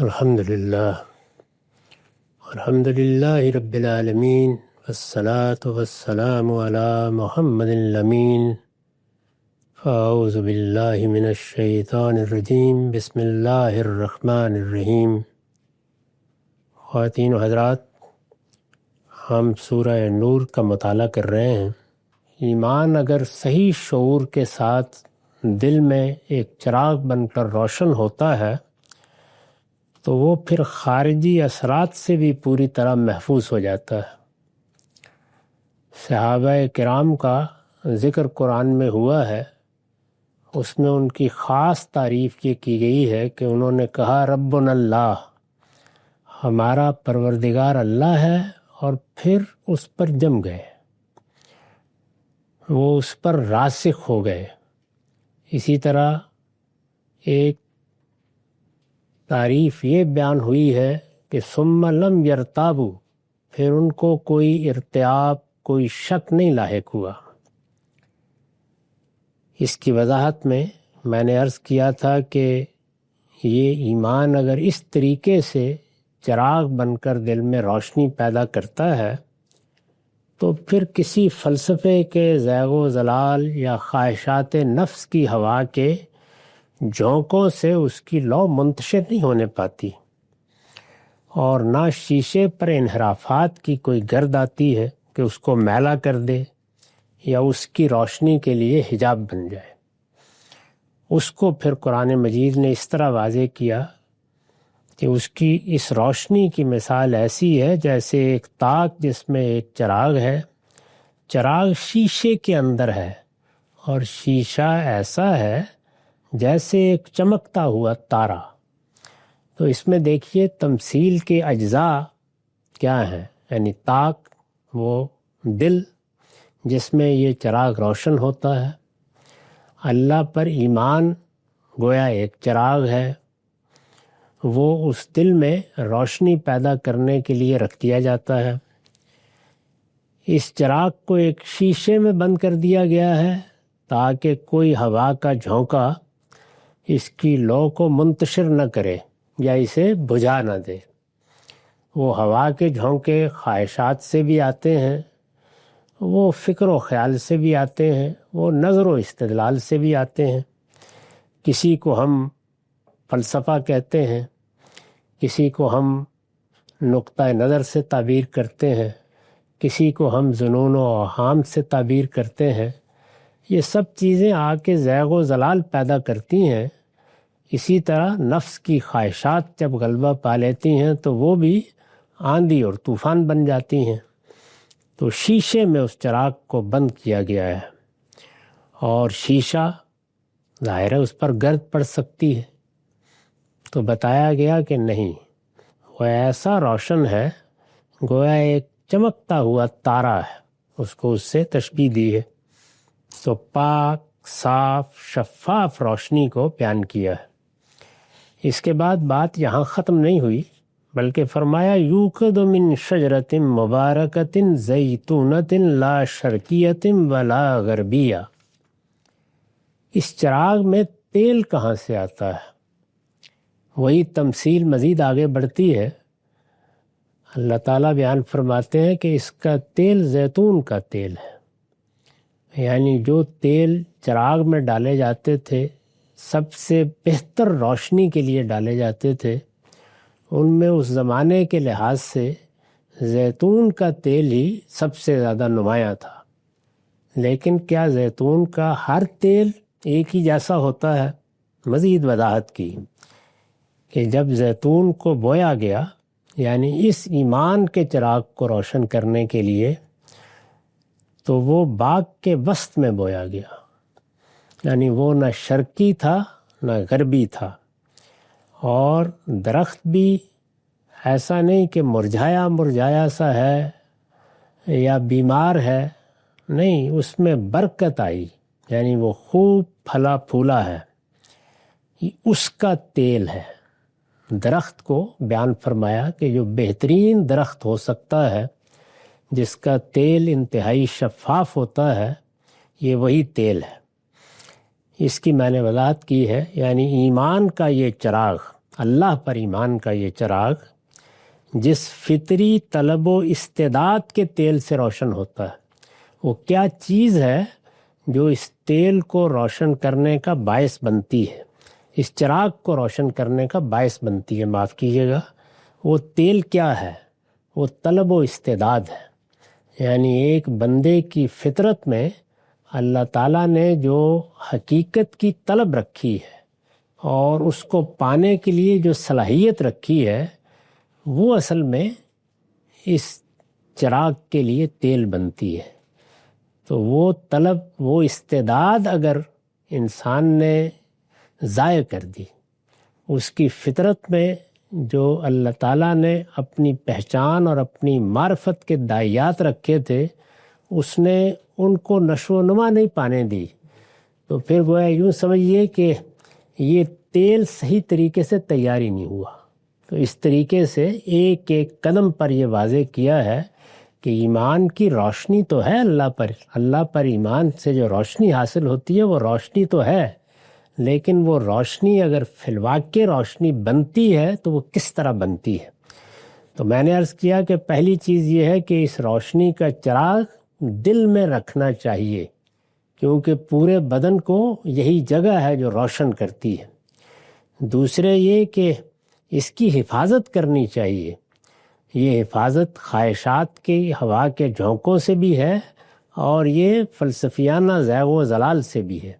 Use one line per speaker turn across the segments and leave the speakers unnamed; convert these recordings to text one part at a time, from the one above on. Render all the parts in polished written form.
الحمد للہ رب العالمین والصلاة والسلام علی محمد الامین فاعوذ باللہ من الشیطان الرجیم بسم اللہ الرحمن الرحیم۔ خواتین و حضرات، ہم سورہ نور کا مطالعہ کر رہے ہیں۔ ایمان اگر صحیح شعور کے ساتھ دل میں ایک چراغ بن کر روشن ہوتا ہے تو وہ پھر خارجی اثرات سے بھی پوری طرح محفوظ ہو جاتا ہے۔ صحابہ کرام کا ذکر قرآن میں ہوا ہے، اس میں ان کی خاص تعریف یہ کی گئی ہے کہ انہوں نے کہا ربنا اللہ، ہمارا پروردگار اللہ ہے، اور پھر اس پر جم گئے، وہ اس پر راسخ ہو گئے۔ اسی طرح ایک تعریف یہ بیان ہوئی ہے کہ ثم لم یرتابوا، پھر ان کو کوئی ارتیاب، کوئی شک نہیں لاحق ہوا۔ اس کی وضاحت میں نے عرض کیا تھا کہ یہ ایمان اگر اس طریقے سے چراغ بن کر دل میں روشنی پیدا کرتا ہے تو پھر کسی فلسفے کے زیغ و ضلال یا خواہشات نفس کی ہوا کے جھونکوں سے اس کی لو منتشر نہیں ہونے پاتی، اور نہ شیشے پر انحرافات کی کوئی گرد آتی ہے کہ اس کو میلا کر دے یا اس کی روشنی کے لیے حجاب بن جائے۔ اس کو پھر قرآن مجید نے اس طرح واضح کیا کہ اس کی اس روشنی کی مثال ایسی ہے جیسے ایک تاک جس میں ایک چراغ ہے، چراغ شیشے کے اندر ہے، اور شیشہ ایسا ہے جیسے ایک چمکتا ہوا تارا۔ تو اس میں دیکھیے تمثیل کے اجزاء کیا ہیں، یعنی تاک، وہ دل جس میں یہ چراغ روشن ہوتا ہے، اللہ پر ایمان گویا ایک چراغ ہے، وہ اس دل میں روشنی پیدا کرنے کے لیے رکھ دیا جاتا ہے۔ اس چراغ کو ایک شیشے میں بند کر دیا گیا ہے تاکہ کوئی ہوا کا جھونکا اس کی لو کو منتشر نہ کرے یا اسے بجھا نہ دے۔ وہ ہوا کے جھونکے خواہشات سے بھی آتے ہیں، وہ فکر و خیال سے بھی آتے ہیں، وہ نظر و استدلال سے بھی آتے ہیں۔ کسی کو ہم فلسفہ کہتے ہیں، کسی کو ہم نقطہ نظر سے تعبیر کرتے ہیں، کسی کو ہم ظنون و اوہام سے تعبیر کرتے ہیں۔ یہ سب چیزیں آ کے زیغ و ضلال پیدا کرتی ہیں۔ اسی طرح نفس کی خواہشات جب غلبہ پا لیتی ہیں تو وہ بھی آندھی اور طوفان بن جاتی ہیں۔ تو شیشے میں اس چراغ کو بند کیا گیا ہے، اور شیشہ ظاہر ہے اس پر گرد پڑ سکتی ہے، تو بتایا گیا کہ نہیں، وہ ایسا روشن ہے گویا ایک چمکتا ہوا تارا ہے، اس کو اس سے تشبیہ دی ہے۔ تو پاک، صاف، شفاف روشنی کو بیان کیا ہے۔ اس کے بعد بات یہاں ختم نہیں ہوئی، بلکہ فرمایا یوقد من شجرۃ مبارکۃ زیتونۃ لا شرقیۃ ولا غربیہ۔ اس چراغ میں تیل کہاں سے آتا ہے؟ وہی تمثیل مزید آگے بڑھتی ہے۔ اللہ تعالیٰ بیان فرماتے ہیں کہ اس کا تیل زیتون کا تیل ہے، یعنی جو تیل چراغ میں ڈالے جاتے تھے، سب سے بہتر روشنی کے لیے ڈالے جاتے تھے، ان میں اس زمانے کے لحاظ سے زیتون کا تیل ہی سب سے زیادہ نمایاں تھا۔ لیکن کیا زیتون کا ہر تیل ایک ہی جیسا ہوتا ہے؟ مزید وضاحت کی کہ جب زیتون کو بویا گیا، یعنی اس ایمان کے چراغ کو روشن کرنے کے لیے، تو وہ باغ کے وسط میں بویا گیا، یعنی وہ نہ شرقی تھا نہ غربی تھا، اور درخت بھی ایسا نہیں کہ مرجھایا مرجھایا سا ہے یا بیمار ہے، نہیں، اس میں برکت آئی، یعنی وہ خوب پھلا پھولا ہے۔ یہ اس کا تیل ہے۔ درخت کو بیان فرمایا کہ جو بہترین درخت ہو سکتا ہے، جس کا تیل انتہائی شفاف ہوتا ہے، یہ وہی تیل ہے۔ اس کی میں نے وضاحت کی ہے، یعنی ایمان کا یہ چراغ اللہ پر ایمان کا یہ چراغ جس فطری طلب و استعداد کے تیل سے روشن ہوتا ہے، وہ کیا چیز ہے جو اس تیل کو روشن کرنے کا باعث بنتی ہے، اس چراغ کو روشن کرنے کا باعث بنتی ہے، معاف کیجیے گا، وہ تیل کیا ہے؟ وہ طلب و استعداد ہے۔ یعنی ایک بندے کی فطرت میں اللہ تعالیٰ نے جو حقیقت کی طلب رکھی ہے اور اس کو پانے کے لیے جو صلاحیت رکھی ہے، وہ اصل میں اس چراغ کے لیے تیل بنتی ہے۔ تو وہ طلب، وہ استعداد اگر انسان نے ضائع کر دی، اس کی فطرت میں جو اللہ تعالیٰ نے اپنی پہچان اور اپنی معرفت کے دائیات رکھے تھے، اس نے ان کو نشو و نما نہیں پانے دی، تو پھر گویا یوں سمجھیے کہ یہ تیل صحیح طریقے سے تیار ہی نہیں ہوا۔ تو اس طریقے سے ایک ایک قدم پر یہ واضح کیا ہے کہ ایمان کی روشنی تو ہے اللہ پر ایمان سے جو روشنی حاصل ہوتی ہے وہ روشنی تو ہے، لیکن وہ روشنی اگر فی الواقع روشنی بنتی ہے تو وہ کس طرح بنتی ہے؟ تو میں نے عرض کیا کہ پہلی چیز یہ ہے کہ اس روشنی کا چراغ دل میں رکھنا چاہیے، کیونکہ پورے بدن کو یہی جگہ ہے جو روشن کرتی ہے۔ دوسرے یہ کہ اس کی حفاظت کرنی چاہیے۔ یہ حفاظت خواہشات کی ہوا کے جھونکوں سے بھی ہے اور یہ فلسفیانہ زیغ و ضلال سے بھی ہے۔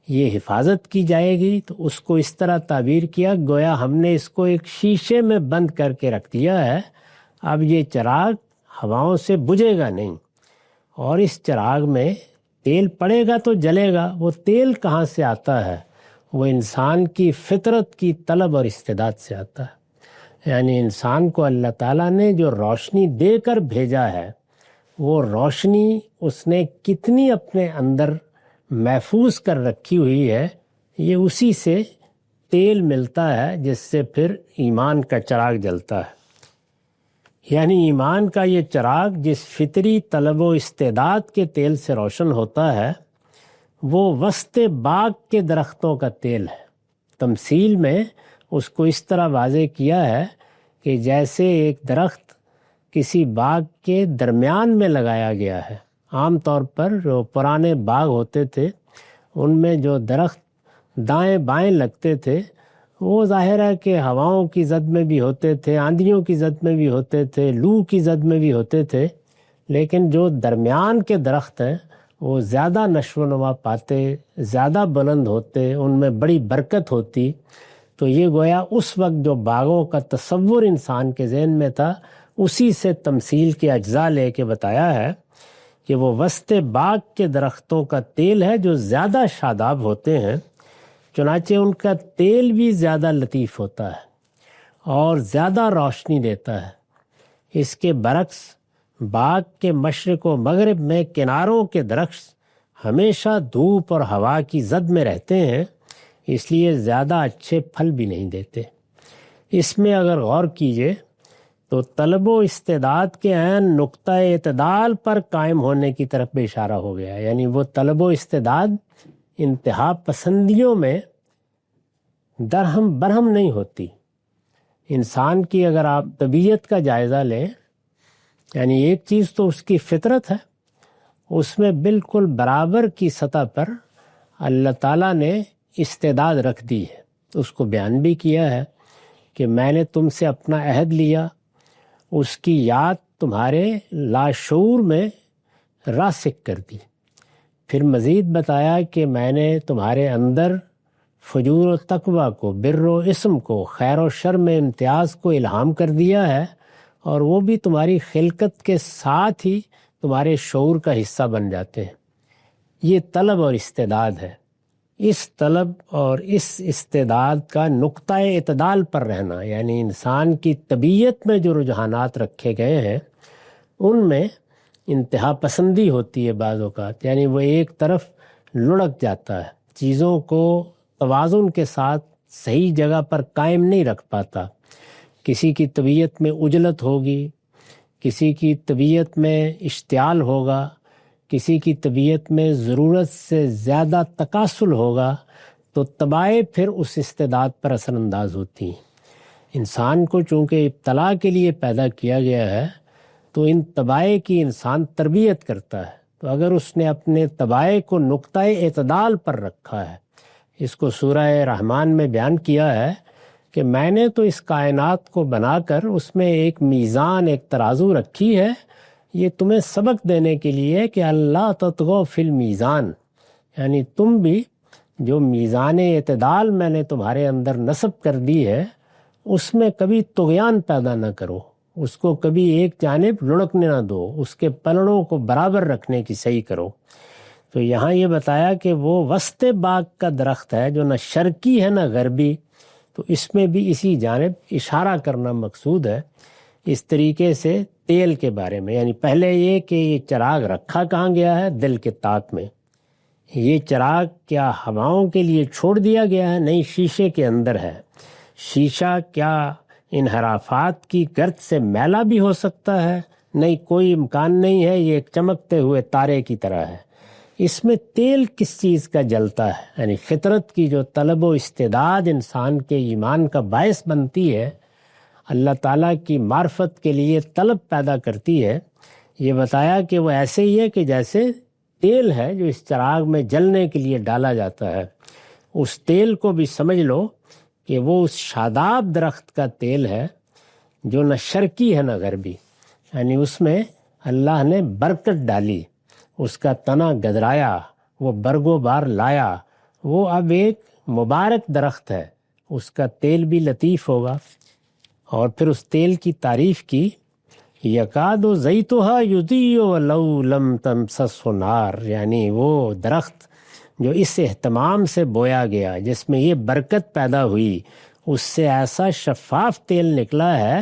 یہ حفاظت کی جائے گی تو اس کو اس طرح تعبیر کیا گویا ہم نے اس کو ایک شیشے میں بند کر کے رکھ دیا ہے، اب یہ چراغ ہواؤں سے بجھے گا نہیں، اور اس چراغ میں تیل پڑے گا تو جلے گا۔ وہ تیل کہاں سے آتا ہے؟ وہ انسان کی فطرت کی طلب اور استعداد سے آتا ہے۔ یعنی انسان کو اللہ تعالیٰ نے جو روشنی دے کر بھیجا ہے، وہ روشنی اس نے کتنی اپنے اندر محفوظ کر رکھی ہوئی ہے، یہ اسی سے تیل ملتا ہے جس سے پھر ایمان کا چراغ جلتا ہے۔ یعنی ایمان کا یہ چراغ جس فطری طلب و استعداد کے تیل سے روشن ہوتا ہے، وہ وسط باغ کے درختوں کا تیل ہے۔ تمثیل میں اس کو اس طرح واضح کیا ہے کہ جیسے ایک درخت کسی باغ کے درمیان میں لگایا گیا ہے۔ عام طور پر جو پرانے باغ ہوتے تھے ان میں جو درخت دائیں بائیں لگتے تھے وہ ظاہر ہے کہ ہواؤں کی زد میں بھی ہوتے تھے، آندھیوں کی زد میں بھی ہوتے تھے، لو کی زد میں بھی ہوتے تھے، لیکن جو درمیان کے درخت ہیں وہ زیادہ نشو و نما پاتے، زیادہ بلند ہوتے، ان میں بڑی برکت ہوتی۔ تو یہ گویا اس وقت جو باغوں کا تصور انسان کے ذہن میں تھا، اسی سے تمثیل کے اجزاء لے کے بتایا ہے کہ وہ وسط باغ کے درختوں کا تیل ہے جو زیادہ شاداب ہوتے ہیں، چنانچہ ان کا تیل بھی زیادہ لطیف ہوتا ہے اور زیادہ روشنی دیتا ہے۔ اس کے برعکس باغ کے مشرق و مغرب میں کناروں کے درخت ہمیشہ دھوپ اور ہوا کی زد میں رہتے ہیں، اس لیے زیادہ اچھے پھل بھی نہیں دیتے۔ اس میں اگر غور کیجئے تو طلب و استعداد کے عین نقطہ اعتدال پر قائم ہونے کی طرف بھی اشارہ ہو گیا ہے۔ یعنی وہ طلب و استعداد انتہا پسندیوں میں درہم برہم نہیں ہوتی۔ انسان کی اگر آپ طبیعت کا جائزہ لیں، یعنی ایک چیز تو اس کی فطرت ہے، اس میں بالکل برابر کی سطح پر اللہ تعالیٰ نے استعداد رکھ دی ہے۔ اس کو بیان بھی کیا ہے کہ میں نے تم سے اپنا عہد لیا، اس کی یاد تمہارے لاشعور میں راسخ کر دی۔ پھر مزید بتایا کہ میں نے تمہارے اندر فجور و تقوی کو، بر و اسم کو، خیر و شر میں امتیاز کو الہام کر دیا ہے، اور وہ بھی تمہاری خلقت کے ساتھ ہی تمہارے شعور کا حصہ بن جاتے ہیں۔ یہ طلب اور استعداد ہے۔ اس طلب اور اس استعداد کا نقطہ اعتدال پر رہنا، یعنی انسان کی طبیعت میں جو رجحانات رکھے گئے ہیں ان میں انتہا پسندی ہوتی ہے بعض اوقات، یعنی وہ ایک طرف لڑک جاتا ہے، چیزوں کو توازن کے ساتھ صحیح جگہ پر قائم نہیں رکھ پاتا۔ کسی کی طبیعت میں عجلت ہوگی، کسی کی طبیعت میں اشتعال ہوگا، کسی کی طبیعت میں ضرورت سے زیادہ تکاسل ہوگا، تو تباہیں پھر اس استعداد پر اثر انداز ہوتی ہیں۔ انسان کو چونکہ ابتلا کے لیے پیدا کیا گیا ہے تو ان طبائع کی انسان تربیت کرتا ہے، تو اگر اس نے اپنے طبائع کو نقطۂ اعتدال پر رکھا ہے، اس کو سورہ رحمان میں بیان کیا ہے کہ میں نے تو اس کائنات کو بنا کر اس میں ایک میزان، ایک ترازو رکھی ہے، یہ تمہیں سبق دینے کے لیے کہ اللہ تطغوا فی المیزان، یعنی تم بھی جو میزان اعتدال میں نے تمہارے اندر نصب کر دی ہے اس میں کبھی طغیان پیدا نہ کرو، اس کو کبھی ایک جانب لڑکنے نہ دو، اس کے پلڑوں کو برابر رکھنے کی صحیح کرو۔ تو یہاں یہ بتایا کہ وہ وسط باغ کا درخت ہے جو نہ شرقی ہے نہ غربی، تو اس میں بھی اسی جانب اشارہ کرنا مقصود ہے۔ اس طریقے سے تیل کے بارے میں، یعنی پہلے یہ کہ یہ چراغ رکھا کہاں گیا ہے؟ دل کے طاق میں۔ یہ چراغ کیا ہواؤں کے لیے چھوڑ دیا گیا ہے؟ نہیں، شیشے کے اندر ہے۔ شیشہ کیا انحرافات کی گرد سے میلا بھی ہو سکتا ہے؟ نہیں، کوئی امکان نہیں ہے، یہ ایک چمکتے ہوئے تارے کی طرح ہے۔ اس میں تیل کس چیز کا جلتا ہے؟ یعنی فطرت کی جو طلب و استعداد انسان کے ایمان کا باعث بنتی ہے، اللہ تعالیٰ کی معرفت کے لیے طلب پیدا کرتی ہے، یہ بتایا کہ وہ ایسے ہی ہے کہ جیسے تیل ہے جو اس چراغ میں جلنے کے لیے ڈالا جاتا ہے۔ اس تیل کو بھی سمجھ لو کہ وہ اس شاداب درخت کا تیل ہے جو نہ شرقی ہے نہ غربی، یعنی اس میں اللہ نے برکت ڈالی، اس کا تنا گدرایا، وہ برگ و بار لایا، وہ اب ایک مبارک درخت ہے، اس کا تیل بھی لطیف ہوگا۔ اور پھر اس تیل کی تعریف کی، یکاد زیتھا یضیء ولو لم تمسسہ نار، یعنی وہ درخت جو اس اہتمام سے بویا گیا، جس میں یہ برکت پیدا ہوئی، اس سے ایسا شفاف تیل نکلا ہے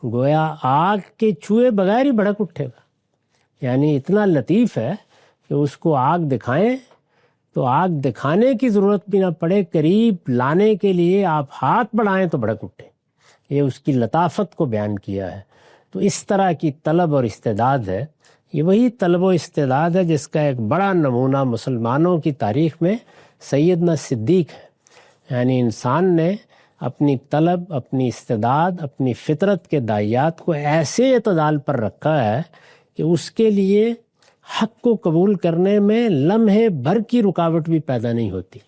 گویا آگ کے چھوئے بغیر ہی بھڑک اٹھے گا، یعنی اتنا لطیف ہے کہ اس کو آگ دکھائیں تو آگ دکھانے کی ضرورت بھی نہ پڑے، قریب لانے کے لیے آپ ہاتھ بڑھائیں تو بھڑک اٹھے۔ یہ اس کی لطافت کو بیان کیا ہے۔ تو اس طرح کی طلب اور استعداد ہے، یہ وہی طلب و استعداد ہے جس کا ایک بڑا نمونہ مسلمانوں کی تاریخ میں سیدنا صدیق ہے۔ یعنی انسان نے اپنی طلب، اپنی استعداد، اپنی فطرت کے داعیات کو ایسے اعتدال پر رکھا ہے کہ اس کے لیے حق کو قبول کرنے میں لمحے بھر کی رکاوٹ بھی پیدا نہیں ہوتی،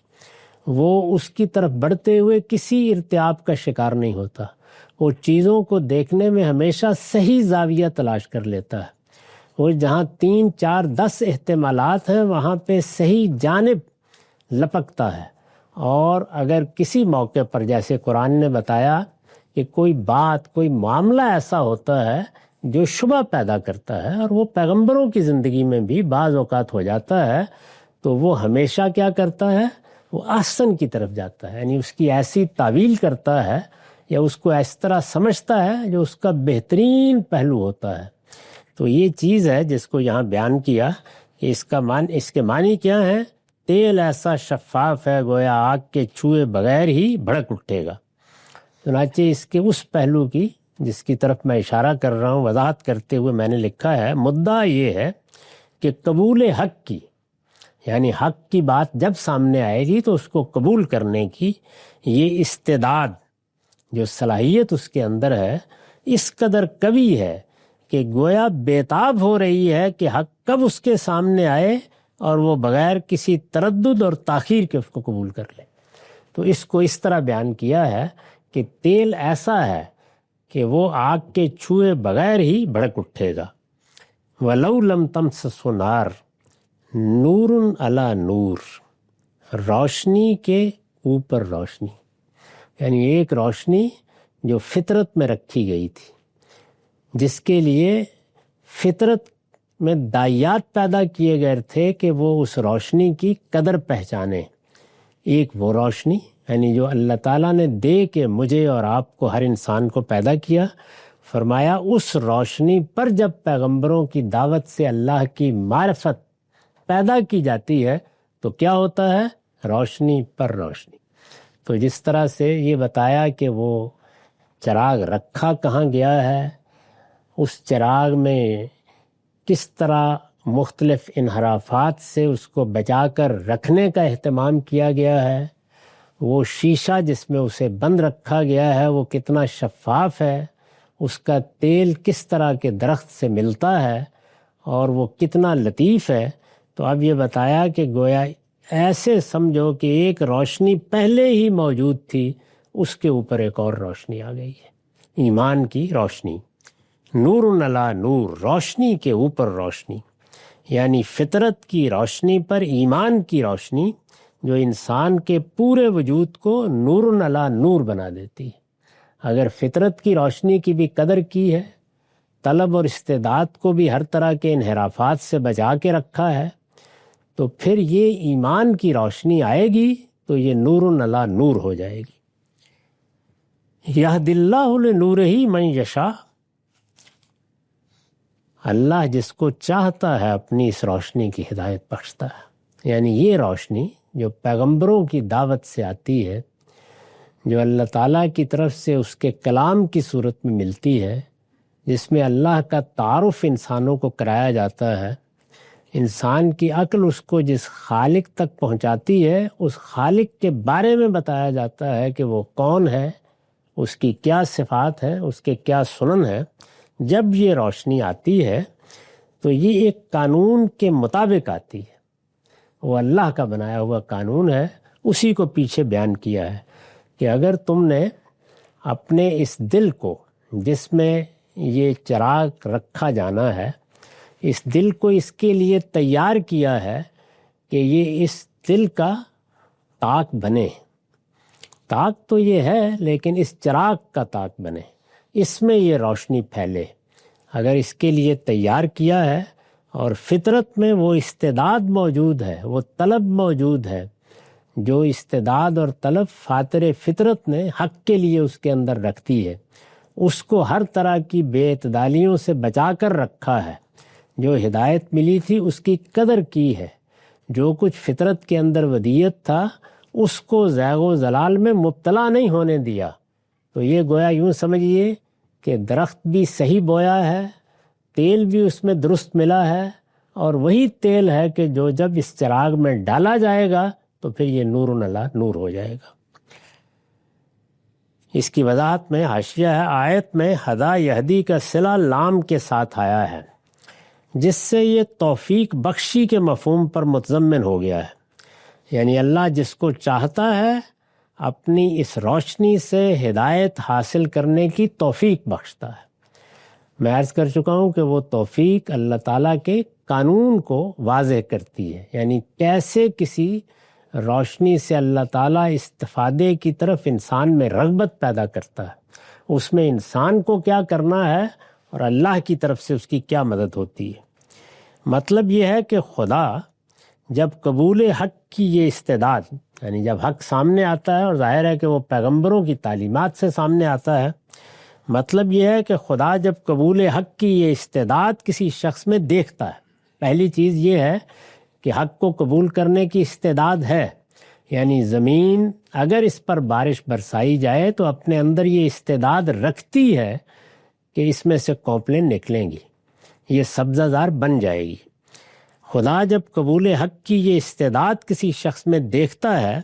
وہ اس کی طرف بڑھتے ہوئے کسی ارتیاب کا شکار نہیں ہوتا، وہ چیزوں کو دیکھنے میں ہمیشہ صحیح زاویہ تلاش کر لیتا ہے، وہ جہاں 3 4 10 احتمالات ہیں وہاں پہ صحیح جانب لپکتا ہے۔ اور اگر کسی موقع پر جیسے قرآن نے بتایا کہ کوئی بات، کوئی معاملہ ایسا ہوتا ہے جو شبہ پیدا کرتا ہے، اور وہ پیغمبروں کی زندگی میں بھی بعض اوقات ہو جاتا ہے، تو وہ ہمیشہ کیا کرتا ہے؟ وہ احسن کی طرف جاتا ہے، یعنی اس کی ایسی تعویل کرتا ہے یا اس کو اس طرح سمجھتا ہے جو اس کا بہترین پہلو ہوتا ہے۔ تو یہ چیز ہے جس کو یہاں بیان کیا کہ اس کے معنی کیا ہے؟ تیل ایسا شفاف ہے گویا آگ کے چھوئے بغیر ہی بھڑک اٹھے گا۔ چنانچہ اس کے اس پہلو کی جس کی طرف میں اشارہ کر رہا ہوں وضاحت کرتے ہوئے میں نے لکھا ہے، مدعا یہ ہے کہ قبول حق کی، یعنی حق کی بات جب سامنے آئے گی تو اس کو قبول کرنے کی یہ استعداد، جو صلاحیت اس کے اندر ہے، اس قدر قوی ہے کہ گویا بیتاب ہو رہی ہے کہ حق کب اس کے سامنے آئے اور وہ بغیر کسی تردد اور تاخیر کے اس کو قبول کر لے۔ تو اس کو اس طرح بیان کیا ہے کہ تیل ایسا ہے کہ وہ آگ کے چھوئے بغیر ہی بھڑک اٹھے گا۔ وَلَوْ لَمْ تَمْسَسْهُ نَارٌ نُورٌ عَلَى نور، روشنی کے اوپر روشنی، یعنی ایک روشنی جو فطرت میں رکھی گئی تھی، جس کے لیے فطرت میں داعیات پیدا کیے گئے تھے کہ وہ اس روشنی کی قدر پہچانے۔ ایک وہ روشنی یعنی جو اللہ تعالیٰ نے دے کے مجھے اور آپ کو، ہر انسان کو پیدا کیا، فرمایا اس روشنی پر جب پیغمبروں کی دعوت سے اللہ کی معرفت پیدا کی جاتی ہے تو کیا ہوتا ہے؟ روشنی پر روشنی۔ تو جس طرح سے یہ بتایا کہ وہ چراغ رکھا کہاں گیا ہے، اس چراغ میں کس طرح مختلف انحرافات سے اس کو بچا کر رکھنے کا اہتمام کیا گیا ہے، وہ شیشہ جس میں اسے بند رکھا گیا ہے وہ کتنا شفاف ہے، اس کا تیل کس طرح کے درخت سے ملتا ہے اور وہ کتنا لطیف ہے۔ تو اب یہ بتایا کہ گویا ایسے سمجھو کہ ایک روشنی پہلے ہی موجود تھی، اس کے اوپر ایک اور روشنی آ گئی ہے، ایمان کی روشنی۔ نور علی نور، روشنی کے اوپر روشنی، یعنی فطرت کی روشنی پر ایمان کی روشنی، جو انسان کے پورے وجود کو نور علی نور بنا دیتی ہے۔ اگر فطرت کی روشنی کی بھی قدر کی ہے، طلب اور استعداد کو بھی ہر طرح کے انحرافات سے بچا کے رکھا ہے، تو پھر یہ ایمان کی روشنی آئے گی تو یہ نور علی نور ہو جائے گی۔ یہد اللہ لنورہ من یشاء، اللہ جس کو چاہتا ہے اپنی اس روشنی کی ہدایت بخشتا ہے۔ یعنی یہ روشنی جو پیغمبروں کی دعوت سے آتی ہے، جو اللہ تعالیٰ کی طرف سے اس کے کلام کی صورت میں ملتی ہے، جس میں اللہ کا تعارف انسانوں کو کرایا جاتا ہے، انسان کی عقل اس کو جس خالق تک پہنچاتی ہے، اس خالق کے بارے میں بتایا جاتا ہے کہ وہ کون ہے، اس کی کیا صفات ہے، اس کے کیا سنن ہے۔ جب یہ روشنی آتی ہے تو یہ ایک قانون کے مطابق آتی ہے، وہ اللہ کا بنایا ہوا قانون ہے۔ اسی کو پیچھے بیان کیا ہے کہ اگر تم نے اپنے اس دل کو، جس میں یہ چراغ رکھا جانا ہے، اس دل کو اس کے لیے تیار کیا ہے کہ یہ اس دل کا طاق بنے، طاق تو یہ ہے لیکن اس چراغ کا طاق بنے، اس میں یہ روشنی پھیلے، اگر اس کے لیے تیار کیا ہے اور فطرت میں وہ استعداد موجود ہے، وہ طلب موجود ہے، جو استعداد اور طلب فاطر فطرت نے حق کے لیے اس کے اندر رکھتی ہے، اس کو ہر طرح کی بے اعتدالیوں سے بچا کر رکھا ہے، جو ہدایت ملی تھی اس کی قدر کی ہے، جو کچھ فطرت کے اندر ودیت تھا اس کو زیغ و ضلال میں مبتلا نہیں ہونے دیا۔ تو یہ گویا یوں سمجھیے کہ درخت بھی صحیح بویا ہے، تیل بھی اس میں درست ملا ہے، اور وہی تیل ہے کہ جو جب اس چراغ میں ڈالا جائے گا تو پھر یہ نور علی نور ہو جائے گا۔ اس کی وضاحت میں حاشیہ ہے، آیت میں ہدا یہدی کا صلہ لام کے ساتھ آیا ہے، جس سے یہ توفیق بخشی کے مفہوم پر متضمن ہو گیا ہے، یعنی اللہ جس کو چاہتا ہے اپنی اس روشنی سے ہدایت حاصل کرنے کی توفیق بخشتا ہے۔ میں عرض کر چکا ہوں کہ وہ توفیق اللہ تعالیٰ کے قانون کو واضح کرتی ہے، یعنی کیسے کسی روشنی سے اللہ تعالیٰ استفادے کی طرف انسان میں رغبت پیدا کرتا ہے، اس میں انسان کو کیا کرنا ہے اور اللہ کی طرف سے اس کی کیا مدد ہوتی ہے۔ مطلب یہ ہے کہ خدا جب قبول حق کی یہ استعداد، یعنی جب حق سامنے آتا ہے، اور ظاہر ہے کہ وہ پیغمبروں کی تعلیمات سے سامنے آتا ہے، مطلب یہ ہے کہ خدا جب قبول حق کی یہ استعداد کسی شخص میں دیکھتا ہے، پہلی چیز یہ ہے کہ حق کو قبول کرنے کی استعداد ہے، یعنی زمین اگر اس پر بارش برسائی جائے تو اپنے اندر یہ استعداد رکھتی ہے کہ اس میں سے کوپلیں نکلیں گی، یہ سبزہ زار بن جائے گی۔ خدا جب قبول حق کی یہ استعداد کسی شخص میں دیکھتا ہے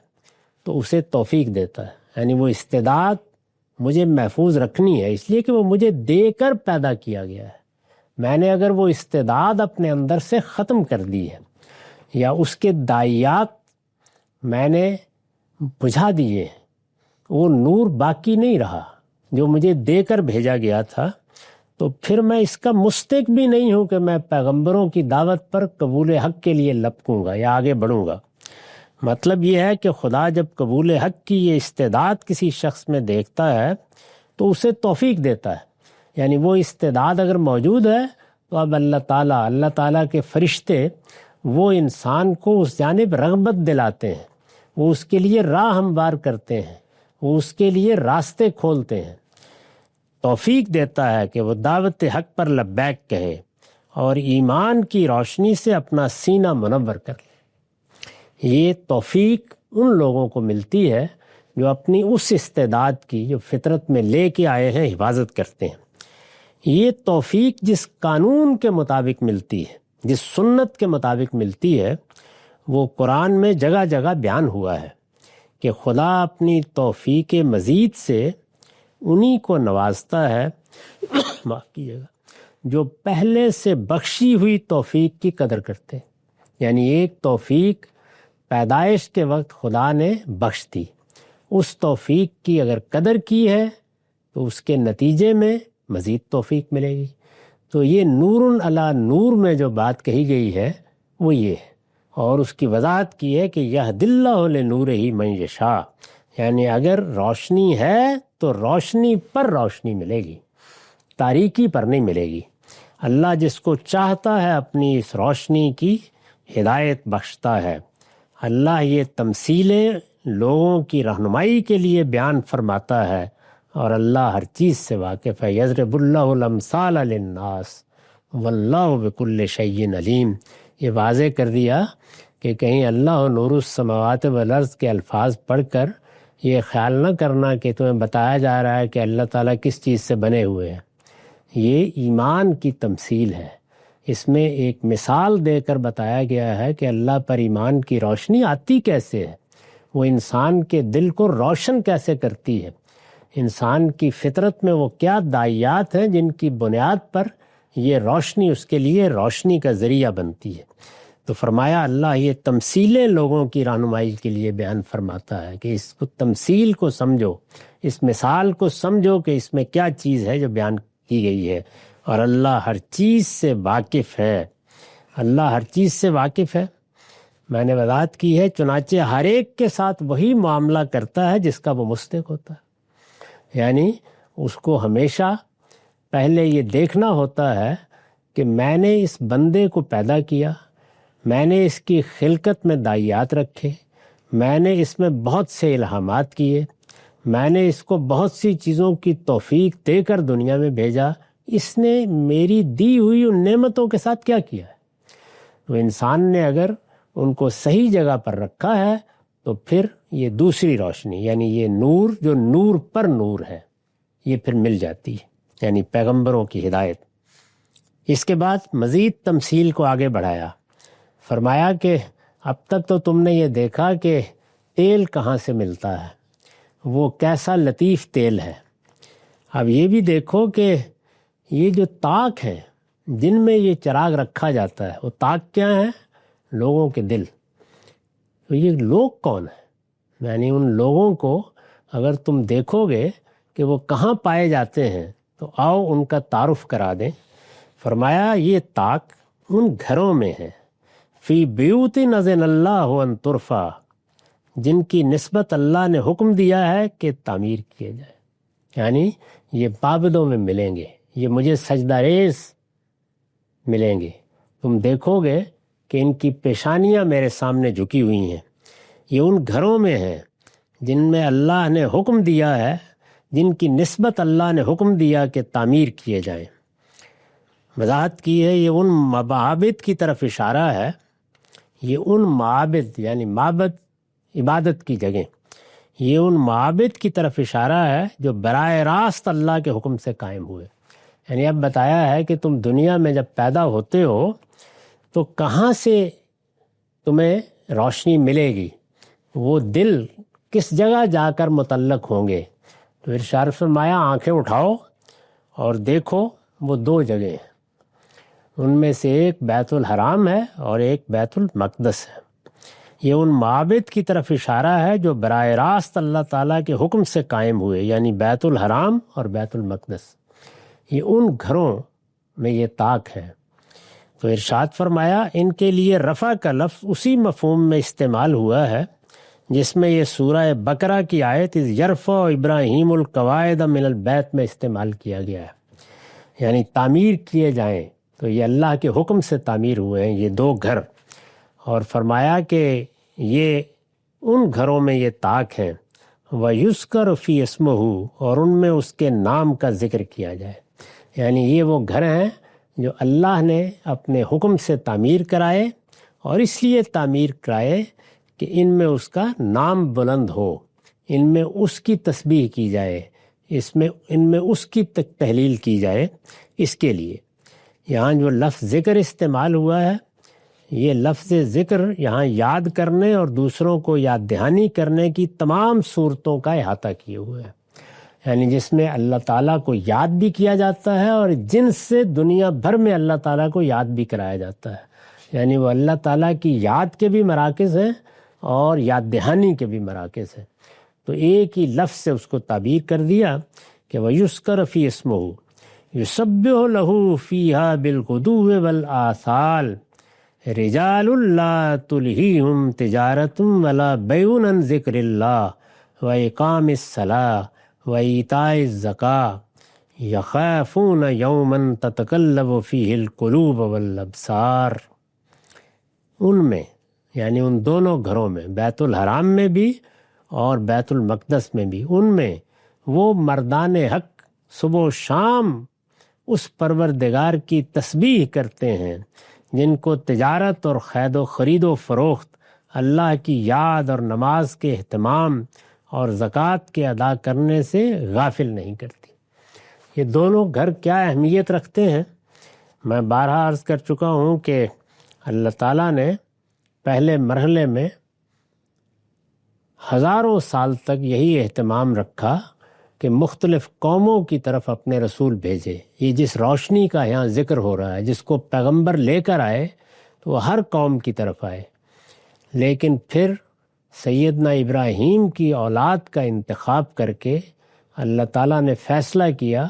تو اسے توفیق دیتا ہے، یعنی وہ استعداد مجھے محفوظ رکھنی ہے، اس لیے کہ وہ مجھے دے کر پیدا کیا گیا ہے۔ میں نے اگر وہ استعداد اپنے اندر سے ختم کر دی ہے یا اس کے دائیات میں نے بجھا دیے، وہ نور باقی نہیں رہا جو مجھے دے کر بھیجا گیا تھا، تو پھر میں اس کا مستحق بھی نہیں ہوں کہ میں پیغمبروں کی دعوت پر قبول حق کے لیے لپکوں گا یا آگے بڑھوں گا۔ مطلب یہ ہے کہ خدا جب قبول حق کی یہ استعداد کسی شخص میں دیکھتا ہے تو اسے توفیق دیتا ہے، یعنی وہ استعداد اگر موجود ہے تو اب اللہ تعالیٰ کے فرشتے وہ انسان کو اس جانب رغبت دلاتے ہیں، وہ اس کے لیے راہ ہموار کرتے ہیں، وہ اس کے لیے راستے کھولتے ہیں، توفیق دیتا ہے کہ وہ دعوت حق پر لبیک کہے اور ایمان کی روشنی سے اپنا سینہ منور کر لے۔ یہ توفیق ان لوگوں کو ملتی ہے جو اپنی اس استعداد کی جو فطرت میں لے کے آئے ہیں حفاظت کرتے ہیں۔ یہ توفیق جس قانون کے مطابق ملتی ہے، جس سنت کے مطابق ملتی ہے، وہ قرآن میں جگہ جگہ بیان ہوا ہے کہ خدا اپنی توفیق مزید سے انہی کو نوازتا ہے معاف کیجیے گا جو پہلے سے بخشی ہوئی توفیق کی قدر کرتے ہیں. یعنی ایک توفیق پیدائش کے وقت خدا نے بخش دی، اس توفیق کی اگر قدر کی ہے تو اس کے نتیجے میں مزید توفیق ملے گی. تو یہ نور علی نور میں جو بات کہی گئی ہے وہ یہ ہے، اور اس کی وضاحت کی ہے کہ یہدی اللہ لنورہ من یشاء، یعنی اگر روشنی ہے تو روشنی پر روشنی ملے گی، تاریکی پر نہیں ملے گی. اللہ جس کو چاہتا ہے اپنی اس روشنی کی ہدایت بخشتا ہے. اللہ یہ تمثیلیں لوگوں کی رہنمائی کے لیے بیان فرماتا ہے، اور اللہ ہر چیز سے واقف ہے. یضرب اللہ الامثال للناس واللہ بکل شیء علیم. یہ واضح کر دیا کہ کہیں اللہ نور السماوات والارض کے الفاظ پڑھ کر یہ خیال نہ کرنا کہ تمہیں بتایا جا رہا ہے کہ اللہ تعالیٰ کس چیز سے بنے ہوئے ہیں. یہ ایمان کی تمثیل ہے، اس میں ایک مثال دے کر بتایا گیا ہے کہ اللہ پر ایمان کی روشنی آتی کیسے ہے، وہ انسان کے دل کو روشن کیسے کرتی ہے، انسان کی فطرت میں وہ کیا داعیات ہیں جن کی بنیاد پر یہ روشنی اس کے لیے روشنی کا ذریعہ بنتی ہے. تو فرمایا اللہ یہ تمثیلیں لوگوں کی رہنمائی کے لیے بیان فرماتا ہے کہ اس کو تمثیل کو سمجھو، اس مثال کو سمجھو کہ اس میں کیا چیز ہے جو بیان کی گئی ہے. اور اللہ ہر چیز سے واقف ہے، اللہ ہر چیز سے واقف ہے. میں نے وضاحت کی ہے چنانچہ ہر ایک کے ساتھ وہی معاملہ کرتا ہے جس کا وہ مستحق ہوتا ہے. یعنی اس کو ہمیشہ پہلے یہ دیکھنا ہوتا ہے کہ میں نے اس بندے کو پیدا کیا، میں نے اس کی خلقت میں داعیات رکھے، میں نے اس میں بہت سے الہامات کیے، میں نے اس کو بہت سی چیزوں کی توفیق دے کر دنیا میں بھیجا، اس نے میری دی ہوئی ان نعمتوں کے ساتھ کیا کیا ہے. تو انسان نے اگر ان کو صحیح جگہ پر رکھا ہے تو پھر یہ دوسری روشنی یعنی یہ نور جو نور پر نور ہے یہ پھر مل جاتی ہے، یعنی پیغمبروں کی ہدایت. اس کے بعد مزید تمثیل کو آگے بڑھایا، فرمایا کہ اب تک تو تم نے یہ دیکھا کہ تیل کہاں سے ملتا ہے، وہ کیسا لطیف تیل ہے. اب یہ بھی دیکھو کہ یہ جو طاق ہیں جن میں یہ چراغ رکھا جاتا ہے وہ طاق کیا ہیں؟ لوگوں کے دل. تو یہ لوگ کون ہیں؟ یعنی ان لوگوں کو اگر تم دیکھو گے کہ وہ کہاں پائے جاتے ہیں تو آؤ ان کا تعارف کرا دیں. فرمایا یہ طاق ان گھروں میں ہے، فی بیوت اذن اللہ ان ترفع، جن کی نسبت اللہ نے حکم دیا ہے کہ تعمیر کیے جائے. یعنی یہ معبدوں میں ملیں گے، یہ مجھے سجدہ ریز ملیں گے. تم دیکھو گے کہ ان کی پیشانیاں میرے سامنے جھکی ہوئی ہیں. یہ ان گھروں میں ہیں جن میں اللہ نے حکم دیا ہے، جن کی نسبت اللہ نے حکم دیا کہ تعمیر کیے جائیں. وضاحت کی ہے یہ ان معابد کی طرف اشارہ ہے، یہ ان معابد یعنی معبد عبادت کی جگہ، یہ ان معابد کی طرف اشارہ ہے جو براہ راست اللہ کے حکم سے قائم ہوئے. یعنی اب بتایا ہے کہ تم دنیا میں جب پیدا ہوتے ہو تو کہاں سے تمہیں روشنی ملے گی، وہ دل کس جگہ جا کر متعلق ہوں گے. تو ارشاد فرمایا آنکھیں اٹھاؤ اور دیکھو وہ دو جگہیں ہیں، ان میں سے ایک بیت الحرام ہے اور ایک بیت المقدس ہے. یہ ان معابد کی طرف اشارہ ہے جو براہ راست اللہ تعالیٰ کے حکم سے قائم ہوئے، یعنی بیت الحرام اور بیت المقدس. یہ ان گھروں میں یہ طاق ہے. تو ارشاد فرمایا ان کے لیے رفع کا لفظ اسی مفہوم میں استعمال ہوا ہے جس میں یہ سورہ بقرہ کی آیت اذ یرفع ابراہیم القواعد من البیت میں استعمال کیا گیا ہے، یعنی تعمیر کیے جائیں. تو یہ اللہ کے حکم سے تعمیر ہوئے ہیں یہ دو گھر. اور فرمایا کہ یہ ان گھروں میں یہ طاق ہیں وَيُذْكَرُ فِي اسْمُهُ، اور ان میں اس کے نام کا ذکر کیا جائے. یعنی یہ وہ گھر ہیں جو اللہ نے اپنے حکم سے تعمیر کرائے، اور اس لیے تعمیر کرائے کہ ان میں اس کا نام بلند ہو، ان میں اس کی تسبیح کی جائے، ان میں اس کی تحلیل کی جائے. اس کے لیے یہاں جو لفظ ذکر استعمال ہوا ہے یہ لفظ ذکر یہاں یاد کرنے اور دوسروں کو یاد دہانی کرنے کی تمام صورتوں کا احاطہ کیے ہوئے ہے، یعنی جس میں اللہ تعالیٰ کو یاد بھی کیا جاتا ہے اور جن سے دنیا بھر میں اللہ تعالیٰ کو یاد بھی کرایا جاتا ہے، یعنی وہ اللہ تعالیٰ کی یاد کے بھی مراکز ہیں اور یاد دہانی کے بھی مراکز ہیں۔ تو ایک ہی لفظ سے اس کو تعبیر کر دیا کہ وَيُذْكَرَ فِي اسْمُهُ يُسَبِّحُ لَهُ فِيهَا بِالْغُدُوِّ وَالْآصَالِ رِجَالٌ لَا تُلْهِيهِمْ تِجَارَةٌ وَلَا بَيْعٌ عَنْ ذِكْرِ اللَّهِ وَإِقَامِ الصَّلَاةِ وَإِيتَاءِ الزَّكَاةِ يَخَافُونَ يَوْمًا تَتَقَلَّبُ فِيهِ الْقُلُوبُ وَالْأَبْصَارُ، ان میں یعنی ان دونوں گھروں میں، بیت الحرام میں بھی اور بیت المقدس میں بھی، ان میں وہ مردان حق صبح و شام اس پروردگار کی تسبیح کرتے ہیں جن کو تجارت اور خرید و فروخت اللہ کی یاد اور نماز کے اہتمام اور زکوٰۃ کے ادا کرنے سے غافل نہیں کرتی۔ یہ دونوں گھر کیا اہمیت رکھتے ہیں؟ میں بارہا عرض کر چکا ہوں کہ اللہ تعالیٰ نے پہلے مرحلے میں ہزاروں سال تک یہی اہتمام رکھا کہ مختلف قوموں کی طرف اپنے رسول بھیجے۔ یہ جس روشنی کا یہاں ذکر ہو رہا ہے، جس کو پیغمبر لے کر آئے تو وہ ہر قوم کی طرف آئے، لیکن پھر سیدنا ابراہیم کی اولاد کا انتخاب کر کے اللہ تعالیٰ نے فیصلہ کیا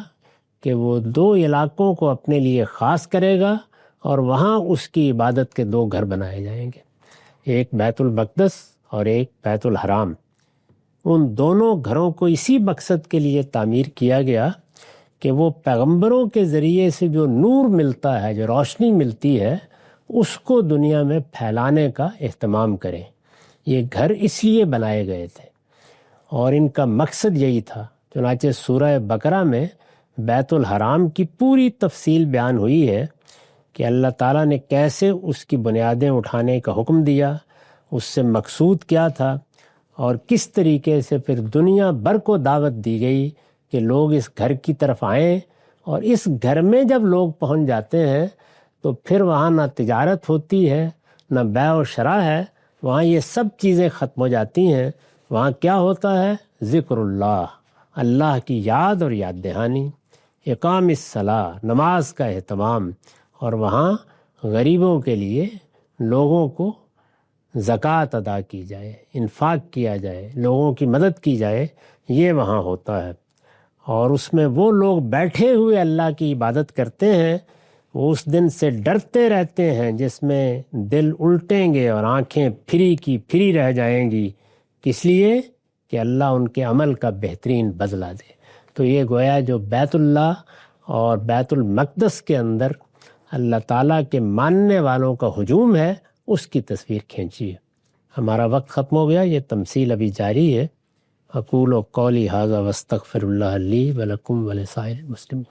کہ وہ 2 علاقوں کو اپنے لیے خاص کرے گا اور وہاں اس کی عبادت کے 2 گھر بنائے جائیں گے، ایک بیت المقدس اور ایک بیت الحرام۔ ان دونوں گھروں کو اسی مقصد کے لیے تعمیر کیا گیا کہ وہ پیغمبروں کے ذریعے سے جو نور ملتا ہے، جو روشنی ملتی ہے، اس کو دنیا میں پھیلانے کا اہتمام کریں۔ یہ گھر اس لیے بنائے گئے تھے اور ان کا مقصد یہی تھا۔ چنانچہ سورہ بقرہ میں بیت الحرام کی پوری تفصیل بیان ہوئی ہے کہ اللہ تعالیٰ نے کیسے اس کی بنیادیں اٹھانے کا حکم دیا، اس سے مقصود کیا تھا، اور کس طریقے سے پھر دنیا بھر کو دعوت دی گئی کہ لوگ اس گھر کی طرف آئیں، اور اس گھر میں جب لوگ پہنچ جاتے ہیں تو پھر وہاں نہ تجارت ہوتی ہے، نہ بیع و شراء ہے، وہاں یہ سب چیزیں ختم ہو جاتی ہیں۔ وہاں کیا ہوتا ہے؟ ذکر اللہ، اللہ کی یاد اور یاد دہانی، اقام الصلاۃ، نماز کا اہتمام، اور وہاں غریبوں کے لیے لوگوں کو زکوٰۃ ادا کی جائے، انفاق کیا جائے، لوگوں کی مدد کی جائے، یہ وہاں ہوتا ہے۔ اور اس میں وہ لوگ بیٹھے ہوئے اللہ کی عبادت کرتے ہیں، وہ اس دن سے ڈرتے رہتے ہیں جس میں دل الٹیں گے اور آنکھیں پھری کی پھری رہ جائیں گی، کس لیے کہ اللہ ان کے عمل کا بہترین بدلہ دے۔ تو یہ گویا جو بیت اللہ اور بیت المقدس کے اندر اللہ تعالیٰ کے ماننے والوں کا ہجوم ہے، اس کی تصویر کھینچی ہے۔ ہمارا وقت ختم ہو گیا، یہ تمثیل ابھی جاری ہے۔ اقول قولی ھذا واستغفر اللہ لی ولکم ولسائر المسلمین۔